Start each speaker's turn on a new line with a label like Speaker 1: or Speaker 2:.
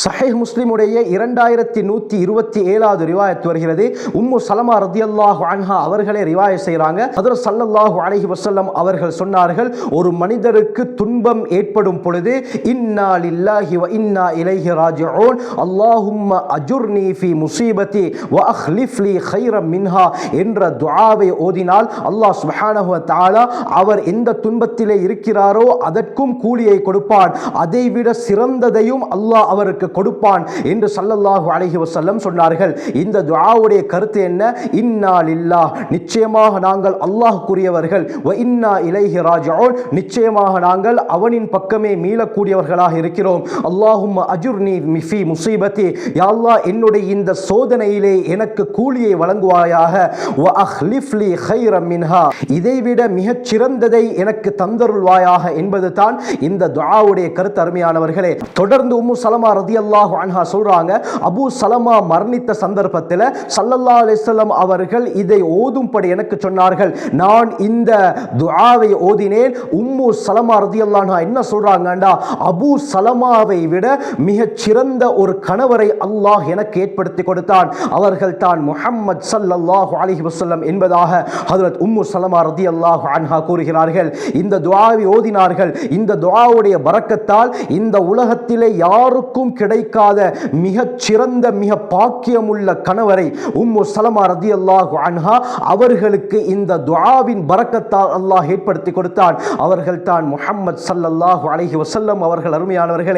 Speaker 1: சஹீஹ் முஸ்லிமுடைய 2127வது ரிவாயத் வருகிறது. உம்மு சலமா ரதியல்லாஹு அன்ஹா அவர்களே ரிவாயத் செய்கிறாங்க. ஹஜ்ரத் ஸல்லல்லாஹு அலைஹி வஸல்லம் அவர்கள் சொன்னார்கள், ஒரு மனிதருக்கு துன்பம் ஏற்படும் பொழுது இன்னா லில்லாஹி வ இன்னா இலைஹி ராஜிஊன் அல்லாஹும்ம அஜுர்னி ஃபி முஸீபதி வ அக்லிஃப் லி கைரம் மின்ஹா என்ற துஆவை ஓதினால் அல்லாஹ் சுப்ஹானஹு வ தஆலா அவர் எந்த துன்பத்திலே இருக்கிறாரோ அதற்கும் கூலியை கொடுப்பான், அதைவிட சிறந்ததையும் அல்லாஹ் அவருக்கு கொடுப்பான் என்று ஸல்லல்லாஹு அலைஹி வஸல்லம் சொன்னார்கள். இந்த துஆவுடைய கருத்து என்ன? இன்னா லில்லாஹ், நிச்சயமாக நாங்கள் அல்லாஹ்வுக்குரியவர்கள், வ இன்னா இலைஹி ராஜிஊன், நிச்சயமாக நாங்கள் அவனின் பக்கமே மீளக்கூடியவர்களாக இருக்கிறோம். அல்லாஹும்ம அஜுர்னி ஃபீ முஸீபதி, யா அல்லாஹ் என்னுடைய இந்த சோதனையிலே எனக்கு கூலியை வழங்குவாயாக, வ அக்லிஃப் லி கைரம் மின்ஹா, இதைவிட மிகச் சிறந்ததை எனக்கு தந்தருள்வாயாக என்பது தான் இந்த துஆவுடைய கருத்து. அருமையானவர்களே, தொடர்ந்து உம்மு சலமா ரதியல்லாஹு அன்ஹா சொல்றாங்க, அபூ சலமா மரணித்த சந்தர்ப்பத்தில் ஸல்லல்லாஹு அலைஹி வஸல்லம் அவர்கள் இதை ஓதும்படி எனக்கு சொன்னார்கள். நான் இந்த துஆவை ஓதினேன். உம்மு சலமா ரதியல்லாஹு அன்ஹா என்ன சொல்றாங்கடா, அபூ சலமாவை விட மிகச் சிறந்த ஒரு கணவரை அல்லாஹ் எனக்கு ஏற்படுத்தி கொடுத்தான், அவர்கள் தான் முஹம்மது ஸல்லல்லாஹு அலைஹி வஸல்லம் என்பதாக ஹஜ்ரத் உம்மு சலமா ரதியல்லாஹு அன்ஹா கூறுகிறார்கள். இந்த துஆவை ஓதினார்கள். இந்த துஆவுடைய பரக்கத்தால் இந்த உலகத்திலே யாருக்கும் கிடைக்காத மிகச் சிறந்த மிக பாக்கியமுள்ள கணவரை உம்மு சலமா ரதியல்லாஹு அன்ஹா அவர்களுக்கு இந்த துஆவின் பரக்கத்தால் அல்லாஹ் ஏற்படுத்தி கொடுத்தான். அவர்கள் தான் முஹம்மது ஸல்லல்லாஹு அலைஹி வஸல்லம் அவர்கள். அருமையானவர்கள்.